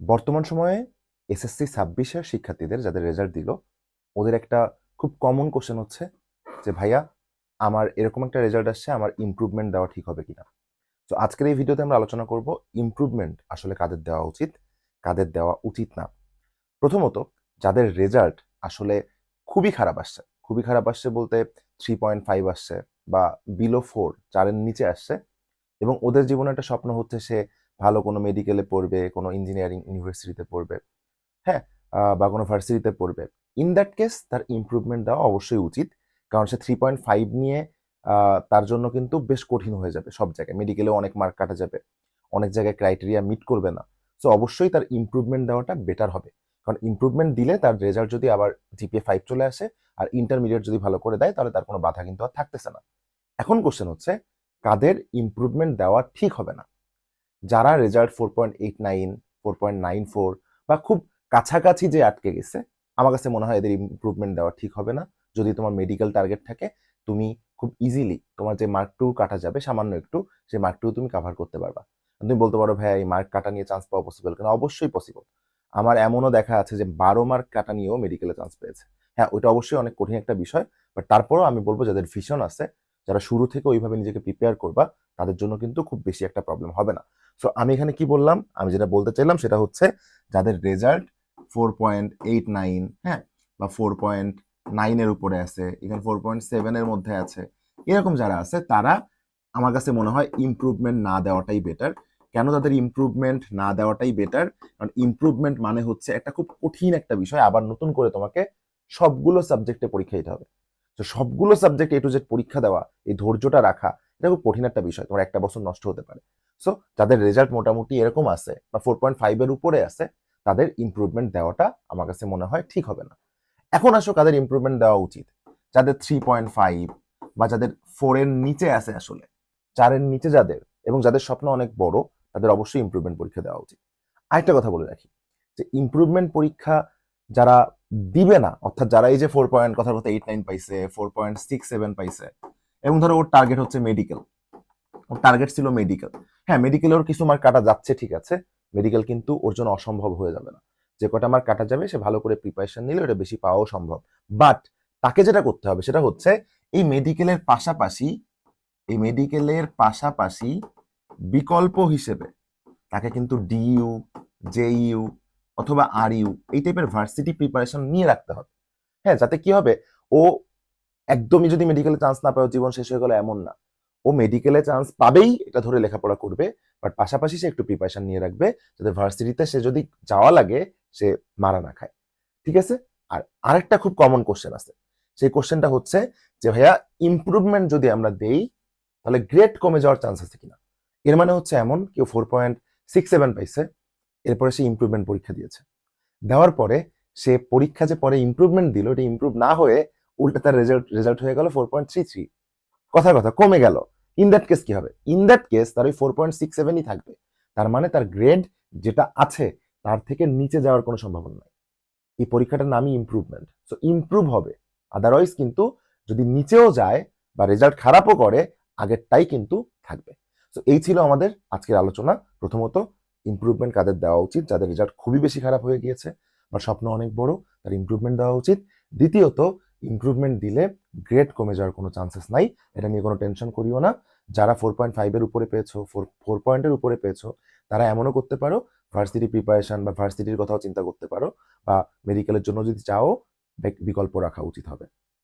বর্তমান সময়ে এসএসসি 26-এর শিক্ষার্থীদের যাদের রেজাল্ট দিল, ওদের একটা খুব কমন কোশ্চেন হচ্ছে যে, "ভাইয়া, আমার এরকম একটা রেজাল্ট আসছে, আমার ইমপ্রুভমেন্ট দেওয়া ঠিক হবে কিনা?" তো আজকের এই ভিডিওতে আমরা আলোচনা করব ইমপ্রুভমেন্ট আসলে কাদের দেওয়া উচিত, কাদের দেওয়া উচিত না। প্রথমত, যাদের রেজাল্ট আসলে খুবই খারাপ আসছে বলতে 3.5 আসছে বা বিলো 4, 4 এর নিচে আসছে এবং ওদের জীবনে একটা স্বপ্ন হচ্ছে সে ভালো কোনো মেডিকেলে পড়বে, কোনো ইঞ্জিনিয়ারিং ইউনিভার্সিটিতে পড়বে। হ্যাঁ? বা কোনো ভার্সিটিতে পড়বে। ইন দ্যাট কেস তার ইমপ্রুভমেন্ট দেওয়া অবশ্যই উচিত। কারণ সে 3.5 নিয়ে আ তার জন্য কিন্তু বেশ কঠিন হয়ে যাবে সব জায়গায়। মেডিকেলেও অনেক মার্ক কাটা যাবে। অনেক জায়গায় ক্রাইটেরিয়া মিট করবে না। সো অবশ্যই তার ইমপ্রুভমেন্ট দেওয়াটা বেটার হবে। কারণ ইমপ্রুভমেন্ট দিলে তার রেজাল্ট যদি আবার জিপিএ 5 চলে আসে আর ইন্টারমিডিয়েট যদি ভালো করে দেয় তাহলে তার কোনো বাধা কিন্তু আর থাকতেছে না। এখন কোয়েশ্চেন হচ্ছে কাদের ইমপ্রুভমেন্ট দেওয়া ঠিক হবে না? যারা রেজাল্ট 4.89, 4.94 বা খুব কাছাকাছি যে আটকে গেছে, আমার কাছে মনে হয় এদের ইমপ্রুভমেন্ট দেওয়া ঠিক হবে না। যদি তোমার মেডিকেল টার্গেট থাকে, তুমি খুব ইজিলি তোমার যে মার্কটুকু কাটা যাবে সামান্য একটু, সেই মার্কটুকু তুমি কভার করতে পারবা। তুমি বলতে পারো, "ভাইয়া, এই মার্ক কাটা নিয়ে চান্স পাওয়া পসিবল কিনা?" অবশ্যই পসিবল। আমার এমনও দেখা আছে যে 12 মার্ক কাটা নিয়েও মেডিকেলে চান্স পেয়েছে। হ্যাঁ, ওইটা অবশ্যই অনেক কঠিন একটা বিষয়। বাট তারপরেও আমি বলব যাদের ভিশন আছে, যারা শুরু থেকে ওইভাবে নিজেকে প্রিপেয়ার করবা, তাদের জন্য কিন্তু খুব বেশি একটা প্রবলেম হবে না। সো আমি এখানে কি বললাম? আমি যেটা বলতে চাইলাম সেটা হচ্ছে যাদের রেজাল্ট 4.89, হ্যাঁ? বা 4.9 এর উপরে আছে, ইভেন 4.7 এর মধ্যে আছে, এরকম যারা আছে তারা আমার কাছে মনে হয় ইমপ্রুভমেন্ট না দেওয়াটাই বেটার। কেন তাদের ইমপ্রুভমেন্ট না দেওয়াটাই বেটার? কারণ ইমপ্রুভমেন্ট মানে হচ্ছে একটা খুব কঠিন একটা বিষয়, আবার নতুন করে তোমাকে সবগুলো সাবজেক্টে পরীক্ষা দিতে হবে। তো সবগুলো সাবজেক্ট A to Z পরীক্ষা দেওয়া, এই ধৈর্যটা রাখা, এটা খুব কঠিন একটা বিষয়। তোমার একটা বছর নষ্ট হতে পারে। সো যাদের রেজাল্ট মোটামুটি এরকম আছে বা 4.5 এর উপরে আছে, তাদের ইমপ্রুভমেন্ট দেওয়াটা আমার কাছে মনে হয় ঠিক হবে না। এখন আসো কাদের ইমপ্রুভমেন্ট দেওয়া উচিত? যাদের 3.5 বা যাদের 4 এর নিচে আছে আসলে, 4 এর নিচে যাদের এবং যাদের স্বপ্ন অনেক বড়, তাদের অবশ্যই ইমপ্রুভমেন্ট পরীক্ষা দেওয়া উচিত। আরেকটা কথা বলে রাখি যে ইমপ্রুভমেন্ট পরীক্ষা যারা দিবে না, অর্থাৎ যারা এই যে 4.89 পাইছে, 4.67 পাইছে এবং ধরো ওর টার্গেট হচ্ছে মেডিকেল, ওর টার্গেট ছিল মেডিকেল। হ্যাঁ, মেডিকেলে ওর কিছু মার্ক কাটা যাচ্ছে, ঠিক আছে। মেডিকেল কিন্তু ওর জন্য অসম্ভব হয়ে যাবে না। যে কটা মার্ক কাটা যাবে সে ভালো করে প্রিপারেশন নিলে ওটা বেশি পাওয়াও সম্ভব। বাট তাকে যেটা করতে হবে সেটা হচ্ছে এই মেডিকেলের পাশাপাশি বিকল্প হিসেবে তাকে কিন্তু ডিইউ, জেইউ অথবা আরইউ এই টাইপের ভার্সিটি প্রিপারেশন নিয়ে রাখতে হবে। হ্যাঁ, যাতে কি হবে, ও একদমই যদি মেডিকেলে চান্স না পায় ওর জীবন শেষ হয়ে গেল এমন না। ও মেডিকেলে চান্স পাবেই, এটা ধরে লেখাপড়া করবে। বাট পাশাপাশি সে একটু প্রিপারেশন নিয়ে রাখবে যাতে ভার্সিটিতে সে যদি যাওয়া লাগে সে মারা না খায়। ঠিক আছে? আর আরেকটা খুব কমন কোশ্চেন আছে। সেই কোশ্চেনটা হচ্ছে যে, "ভাইয়া, ইমপ্রুভমেন্ট যদি আমরা দেই তাহলে গ্রেড কমে যাওয়ার চান্স আছে কিনা?" এর মানে হচ্ছে এমন কেউ 4.67 পাইছে, এরপরে সে ইমপ্রুভমেন্ট পরীক্ষা দিয়েছে। দেওয়ার পরে সে পরীক্ষা যে পরে ইমপ্রুভমেন্ট দিল, এটা ইমপ্রুভ না হয়ে উল্টে তার রেজাল্ট হয়ে গেল 4.33। কথার কথা কমে গেল। ইন দ্যাট কেস কি হবে? ইন দ্যাট কেস তার ওই 4.67ই থাকবে। তার মানে তার গ্রেড যেটা আছে তার থেকে নিচে যাওয়ার কোনো সম্ভাবনা নাই। এই পরীক্ষাটার নামই ইমপ্রুভমেন্ট। সো ইমপ্রুভ হবে। আদারওয়াইজ কিন্তু যদি নিচেও যায় বা রেজাল্ট খারাপও করে, আগেরটাই কিন্তু থাকবে। সো এই ছিল আমাদের আজকের আলোচনা। প্রথমত, ইমপ্রুভমেন্ট কাদের দেওয়া উচিত? যাদের রেজাল্ট খুবই বেশি খারাপ হয়ে গিয়েছে বা স্বপ্ন অনেক বড়, তার ইমপ্রুভমেন্ট দেওয়া উচিত। দ্বিতীয়ত, ইমপ্রুভমেন্ট দিলে গ্রেড কমে যাওয়ার কোনো চান্সেস নাই। এটা নিয়ে কোনো টেনশন করিও না। যারা 4.5 এর উপরে পেয়েছো, 4 পয়েন্টের উপরে পেয়েছো, তারা এমনও করতে পারো, ভার্সিটি প্রিপারেশন বা ভার্সিটির কথাও চিন্তা করতে পারো বা মেডিকেলের জন্য যদি চাও বিকল্প রাখা উচিত হবে।